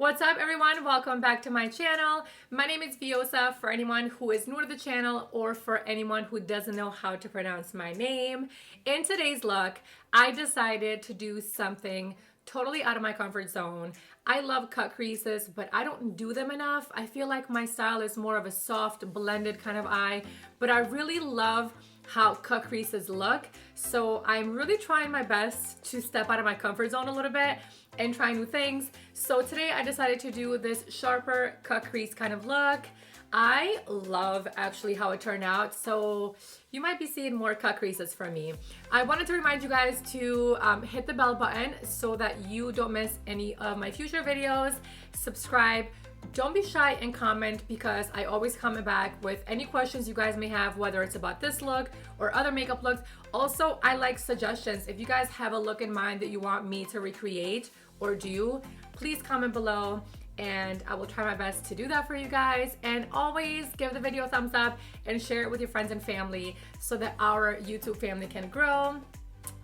What's up everyone? Welcome back to my channel. My name is Vjosa for anyone who is new to the channel or for anyone who doesn't know how to pronounce my name. In today's look, I decided to do something totally out of my comfort zone. I love cut creases, but I don't do them enough. I feel like my style is more of a soft, blended kind of eye, but I really love how cut creases look. So I'm really trying my best to step out of my comfort zone a little bit and try new things. So today I decided to do this sharper cut crease kind of look. I love actually how it turned out, so you might be seeing more cut creases from me. I wanted to remind you guys to hit the bell button so that you don't miss any of my future videos. Subscribe. Don't be shy and comment, because I always comment back with any questions you guys may have, whether it's about this look or other makeup looks. Also, I like suggestions. If you guys have a look in mind that you want me to recreate or do, please comment below and I will try my best to do that for you guys. And always give the video a thumbs up and share it with your friends and family so that our YouTube family can grow.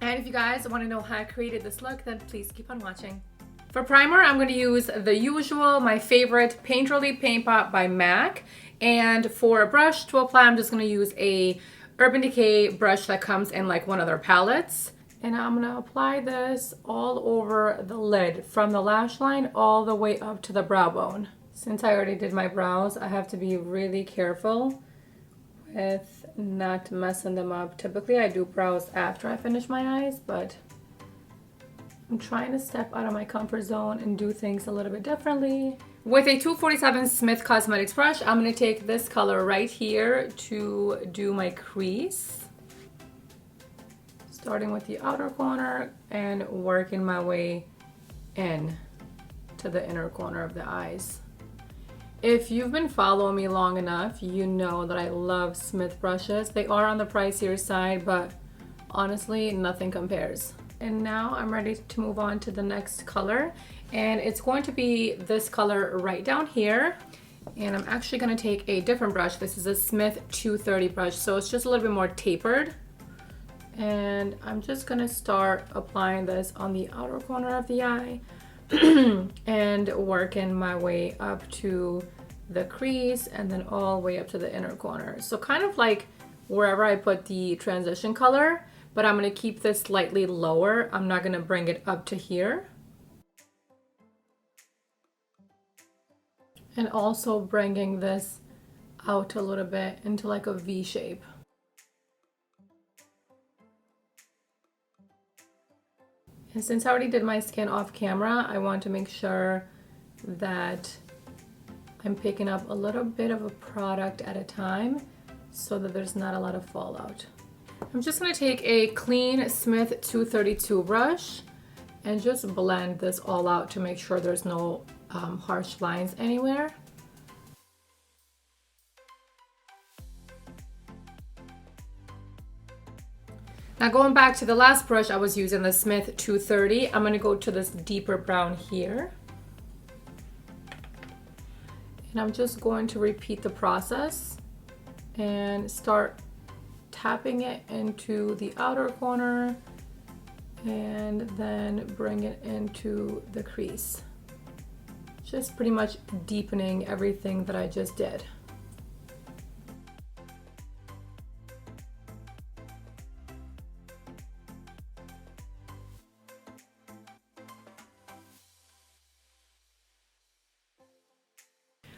And if you guys want to know how I created this look, then please keep on watching. For primer, I'm going to use the usual, my favorite Painterly Paint Pot by MAC. And for a brush to apply, I'm just going to use a Urban Decay brush that comes in like one of their palettes. And I'm going to apply this all over the lid, from the lash line all the way up to the brow bone. Since I already did my brows, I have to be really careful with not messing them up. Typically, I do brows after I finish my eyes, but I'm trying to step out of my comfort zone and do things a little bit differently. With a 247 Smith Cosmetics brush, I'm going to take this color right here to do my crease. Starting with the outer corner and working my way in to the inner corner of the eyes. If you've been following me long enough, you know that I love Smith brushes. They are on the pricier side, but honestly, nothing compares. And now I'm ready to move on to the next color, and it's going to be this color right down here. And I'm actually going to take a different brush. This is a Smith 230 brush, so it's just a little bit more tapered. And I'm just going to start applying this on the outer corner of the eye and working my way up to the crease and then all the way up to the inner corner. So kind of like wherever I put the transition color, but I'm going to keep this slightly lower. I'm not going to bring it up to here. And also bringing this out a little bit into like a V shape. And since I already did my skin off camera, I want to make sure that I'm picking up a little bit of a product at a time so that there's not a lot of fallout. I'm just going to take a clean Smith 232 brush and just blend this all out to make sure there's no harsh lines anywhere. Now going back to the last brush, I was using the Smith 230. I'm going to go to this deeper brown here. And I'm just going to repeat the process and start tapping it into the outer corner and then bring it into the crease. Just pretty much deepening everything that I just did.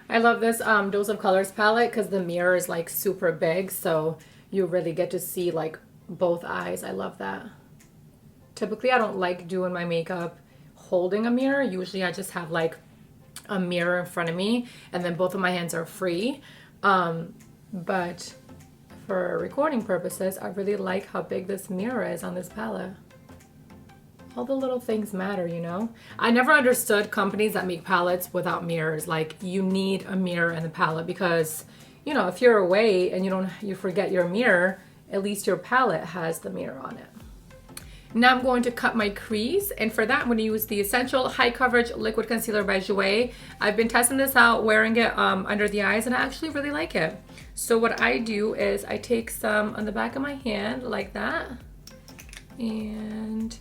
I love this Dose of Colors palette because the mirror is like super big, so you really get to see like both eyes. I love that. Typically, I don't like doing my makeup holding a mirror. Usually I just have like a mirror in front of me and then both of my hands are free. But for recording purposes, I really like how big this mirror is on this palette. All the little things matter, you know? I never understood companies that make palettes without mirrors. Like, you need a mirror in the palette because, you know, if you're away and you forget your mirror, at least your palette has the mirror on it. Now I'm going to cut my crease, and for that I'm going to use the Essential High Coverage Liquid Concealer by Jouer. I've been testing this out, wearing it under the eyes, and I actually really like it. So what I do is I take some on the back of my hand like that, and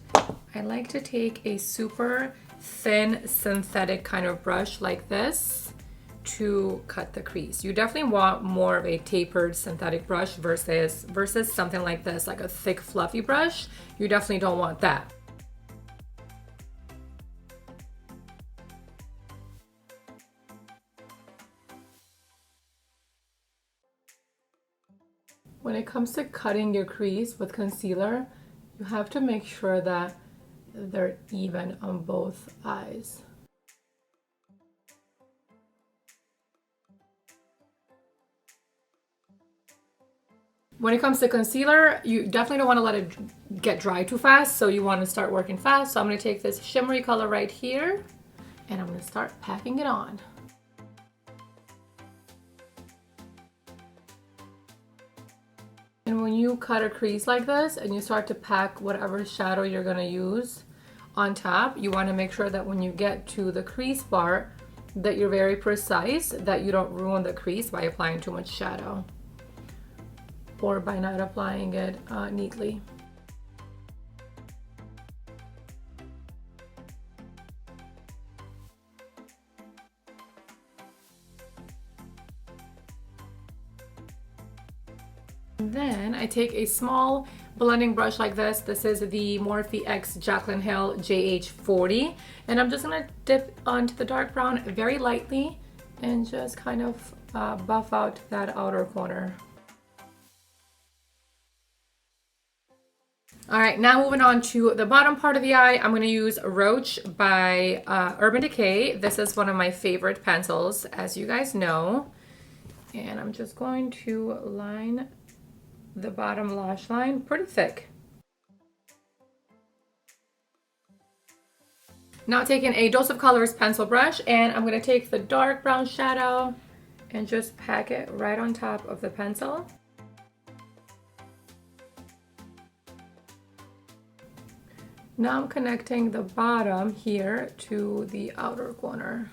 I like to take a super thin synthetic kind of brush like this to cut the crease. You definitely want more of a tapered synthetic brush versus something like this, like a thick fluffy brush. You definitely don't want that. When it comes to cutting your crease with concealer, you have to make sure that they're even on both eyes. When it comes to concealer, you definitely don't want to let it get dry too fast, so you want to start working fast. So I'm going to take this shimmery color right here, and I'm going to start packing it on. And when you cut a crease like this and you start to pack whatever shadow you're going to use on top, you want to make sure that when you get to the crease part that you're very precise, that you don't ruin the crease by applying too much shadow or by not applying it neatly. Then I take a small blending brush like this. This is the Morphe X Jaclyn Hill JH40, and I'm just gonna dip onto the dark brown very lightly and just kind of buff out that outer corner. All right, now moving on to the bottom part of the eye, I'm gonna use Roach by Urban Decay. This is one of my favorite pencils, as you guys know. And I'm just going to line the bottom lash line pretty thick. Now taking a Dose of Colors pencil brush, and I'm going to take the dark brown shadow and just pack it right on top of the pencil. Now I'm connecting the bottom here to the outer corner.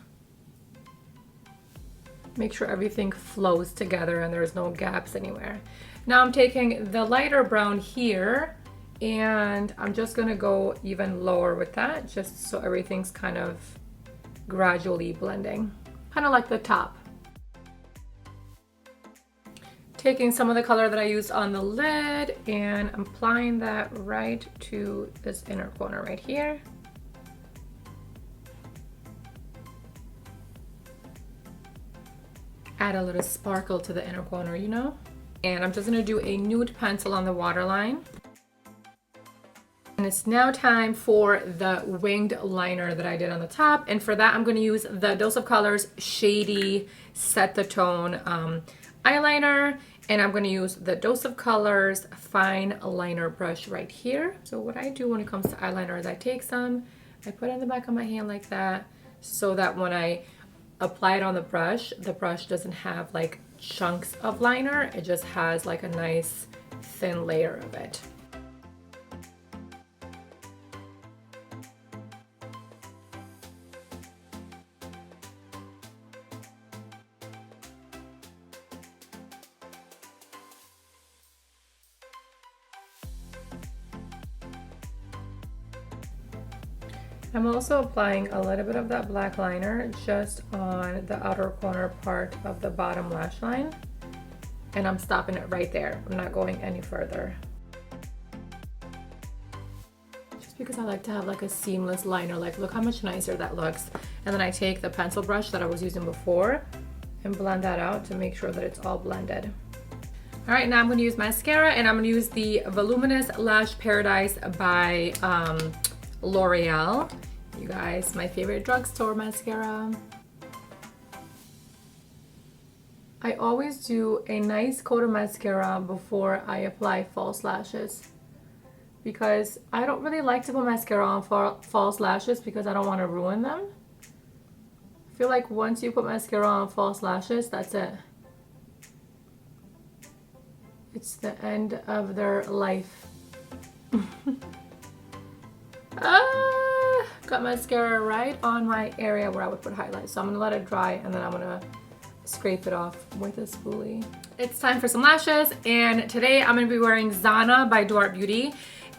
Make sure everything flows together and there's no gaps anywhere. Now I'm taking the lighter brown here and I'm just gonna go even lower with that, just so everything's kind of gradually blending, kind of like the top. Taking some of the color that I used on the lid and applying that right to this inner corner right here. Add a little sparkle to the inner corner, you know? And I'm just gonna do a nude pencil on the waterline. And it's now time for the winged liner that I did on the top. And for that, I'm gonna use the Dose of Colors Shady Set the Tone eyeliner. And I'm gonna use the Dose of Colors fine liner brush right here. So what I do when it comes to eyeliner is I take some, I put it in the back of my hand like that, so that when I apply it on the brush doesn't have like chunks of liner, it just has like a nice thin layer of it. I'm also applying a little bit of that black liner just on the outer corner part of the bottom lash line. And I'm stopping it right there. I'm not going any further. Just because I like to have like a seamless liner, like look how much nicer that looks. And then I take the pencil brush that I was using before and blend that out to make sure that it's all blended. All right, now I'm gonna use mascara, and I'm gonna use the Voluminous Lash Paradise by Loreal. You guys, my favorite drugstore mascara. I always do a nice coat of mascara before I apply false lashes, because I don't really like to put mascara on false lashes because I don't want to ruin them. I feel like once you put mascara on false lashes, that's it. It's the end of their life. Got mascara right on my area where I would put highlight. So I'm gonna let it dry and then I'm gonna scrape it off with a spoolie. It's time for some lashes, and today I'm gonna be wearing Zana by Duart Beauty.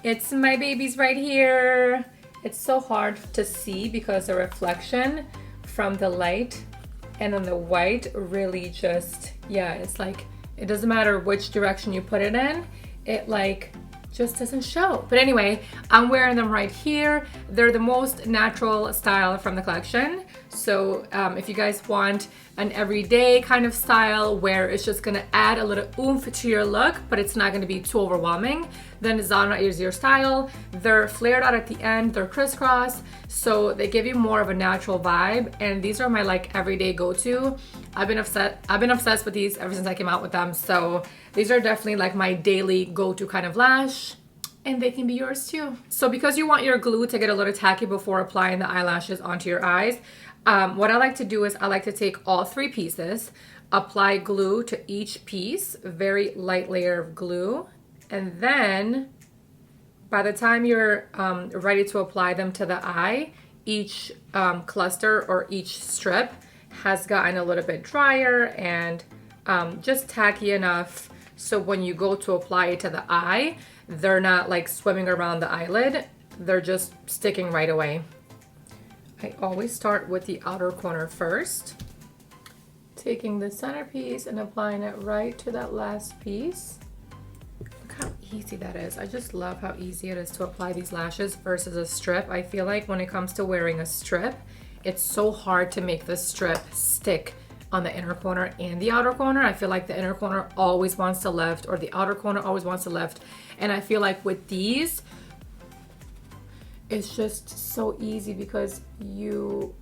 It's my babies right here, It's so hard to see because the reflection from the light and then the white really just, yeah, it's like, it doesn't matter which direction you put it in, it like just doesn't show. But anyway, I'm wearing them right here. They're the most natural style from the collection. So if you guys want an everyday kind of style where it's just gonna add a little oomph to your look, but it's not gonna be too overwhelming, then Zana is your style. They're flared out at the end, they're crisscross, so they give you more of a natural vibe. And these are my like everyday go-to. I've been obsessed with these ever since I came out with them. So these are definitely like my daily go-to kind of lash, and they can be yours too. So because you want your glue to get a little tacky before applying the eyelashes onto your eyes, what I like to do is I like to take all 3 pieces, apply glue to each piece, very light layer of glue, and then by the time you're ready to apply them to the eye, each cluster or each strip has gotten a little bit drier and just tacky enough so when you go to apply it to the eye, they're not like swimming around the eyelid, they're just sticking right away. I always start with the outer corner first, taking the centerpiece and applying it right to that last piece. Look how easy that is. I just love how easy it is to apply these lashes versus a strip. I feel like when it comes to wearing a strip, it's so hard to make the strip stick on the inner corner and the outer corner. I feel like the inner corner always wants to lift or the outer corner always wants to lift. And I feel like with these, it's just so easy because you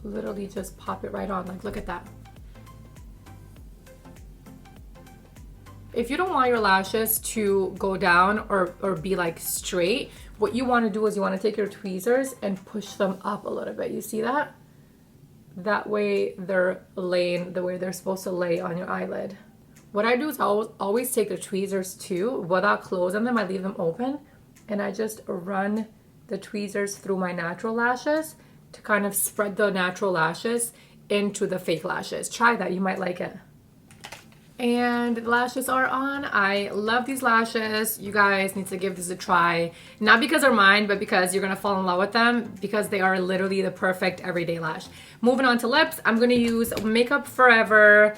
literally just pop it right on. Like, look at that. If you don't want your lashes to go down or be like straight, what you want to do is you want to take your tweezers and push them up a little bit. You see that? That way they're laying the way they're supposed to lay on your eyelid. What I do is I always take the tweezers too, without closing them. I leave them open and I just run the tweezers through my natural lashes to kind of spread the natural lashes into the fake lashes. Try that, you might like it. And the lashes are on. I love these lashes. You guys need to give this a try. Not because they're mine, but because you're gonna fall in love with them because they are literally the perfect everyday lash. Moving on to lips, I'm gonna use MakeupForever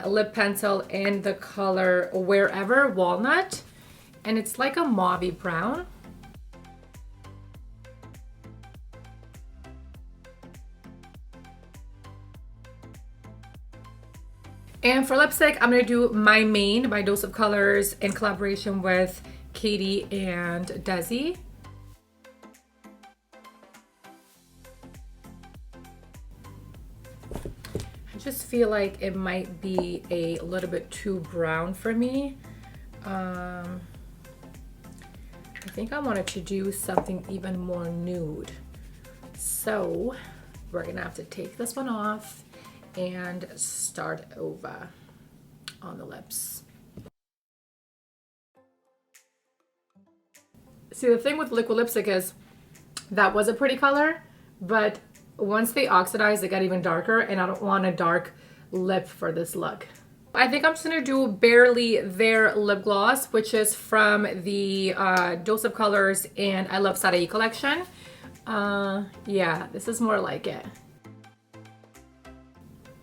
lip pencil in the color Wherever Walnut. And it's like a mauvey brown. And for lipstick, I'm gonna do My Main by Dose of Colors in collaboration with Katy and Desi. I just feel like it might be a little bit too brown for me. I think I wanted to do something even more nude. So we're gonna have to take this one off and start over on the lips. See, the thing with liquid lipstick is that was a pretty color, but once they oxidize, they get even darker, and I don't want a dark lip for this look. I think I'm just gonna do Barely There lip gloss, which is from the Dose of Colors and Iluvsarahii collection. Yeah, this is more like it.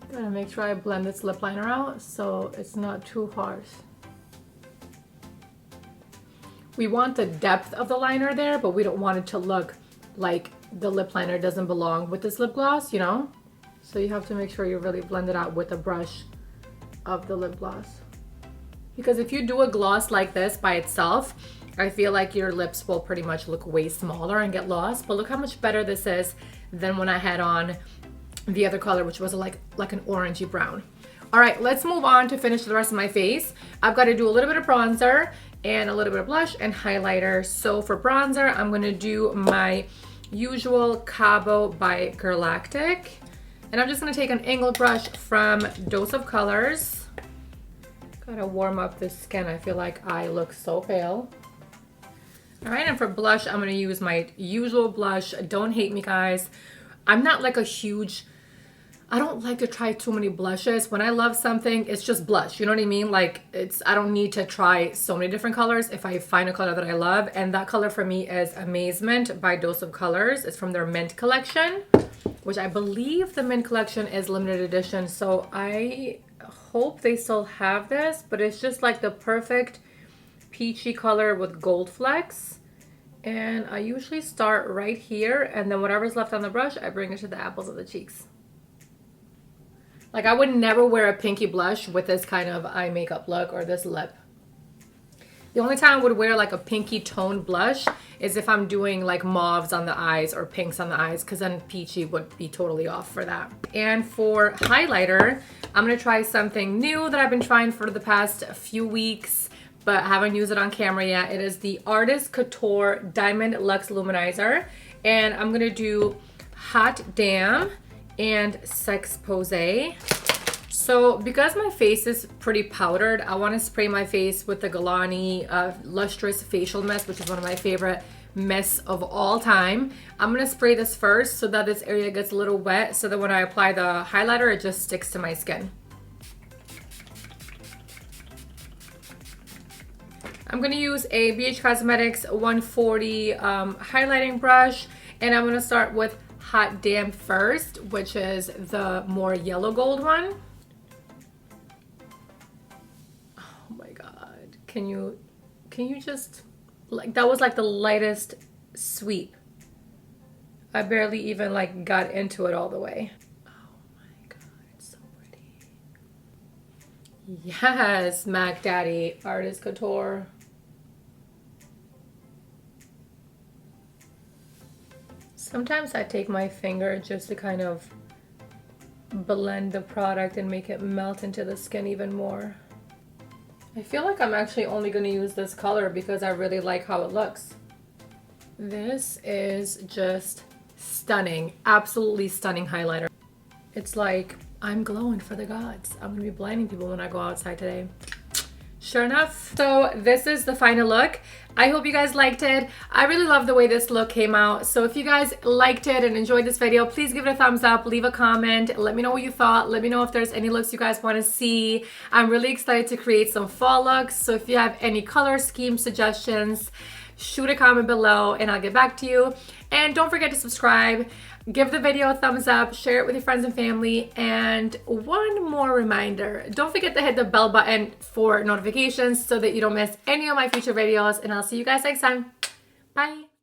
I'm gonna make sure I blend this lip liner out so it's not too harsh. We want the depth of the liner there, but we don't want it to look like the lip liner doesn't belong with this lip gloss, you know? So you have to make sure you really blend it out with a brush of the lip gloss. Because if you do a gloss like this by itself, I feel like your lips will pretty much look way smaller and get lost. But look how much better this is than when I had on the other color, which was like an orangey brown. All right, let's move on to finish the rest of my face. I've got to do a little bit of bronzer and a little bit of blush and highlighter. So for bronzer, I'm gonna do my usual Cabo by Girlactik. And I'm just gonna take an angled brush from Dose of Colors. Gotta warm up the skin. I feel like I look so pale. All right, and for blush, I'm gonna use my usual blush. Don't hate me, guys. I'm not like a huge I don't like to try too many blushes. When I love something, it's just blush. You know what I mean? Like, I don't need to try so many different colors if I find a color that I love. And that color for me is Amazemint by Dose of Colors. It's from their Mint collection, which I believe the Mint collection is limited edition. So I hope they still have this, but it's just like the perfect peachy color with gold flecks. And I usually start right here, and then whatever's left on the brush, I bring it to the apples of the cheeks. Like, I would never wear a pinky blush with this kind of eye makeup look or this lip. The only time I would wear like a pinky toned blush is if I'm doing like mauves on the eyes or pinks on the eyes, because then peachy would be totally off for that. And for highlighter, I'm going to try something new that I've been trying for the past few weeks, but haven't used it on camera yet. It is the Artist Couture Diamond Luxe Luminizer. And I'm going to do Hot Damn and Sex Pose. So because my face is pretty powdered, I want to spray my face with the Gallany Lustrous Facial Mist, which is one of my favorite mists of all time. I'm going to spray this first so that this area gets a little wet, so that when I apply the highlighter, it just sticks to my skin. I'm going to use a BH Cosmetics 140 highlighting brush, and I'm going to start with Hot Damn first, which is the more yellow gold one. Oh my god. Can you just, like, that was like the lightest sweep. I barely even like got into it all the way. Oh my god, it's so pretty. Yes, Mac Daddy Artist Couture. Sometimes I take my finger just to kind of blend the product and make it melt into the skin even more. I feel like I'm actually only going to use this color because I really like how it looks. This is just stunning, absolutely stunning highlighter. It's like, I'm glowing for the gods. I'm going to be blinding people when I go outside today. Sure enough. So this is the final look. I hope you guys liked it. I really love the way this look came out. So if you guys liked it and enjoyed this video, please give it a thumbs up, leave a comment, let me know what you thought. Let me know if there's any looks you guys want to see. I'm really excited to create some fall looks. So if you have any color scheme suggestions, shoot a comment below and I'll get back to you. And don't forget to subscribe. Give the video a thumbs up, share it with your friends and family, and one more reminder, don't forget to hit the bell button for notifications so that you don't miss any of my future videos, and I'll see you guys next time. Bye!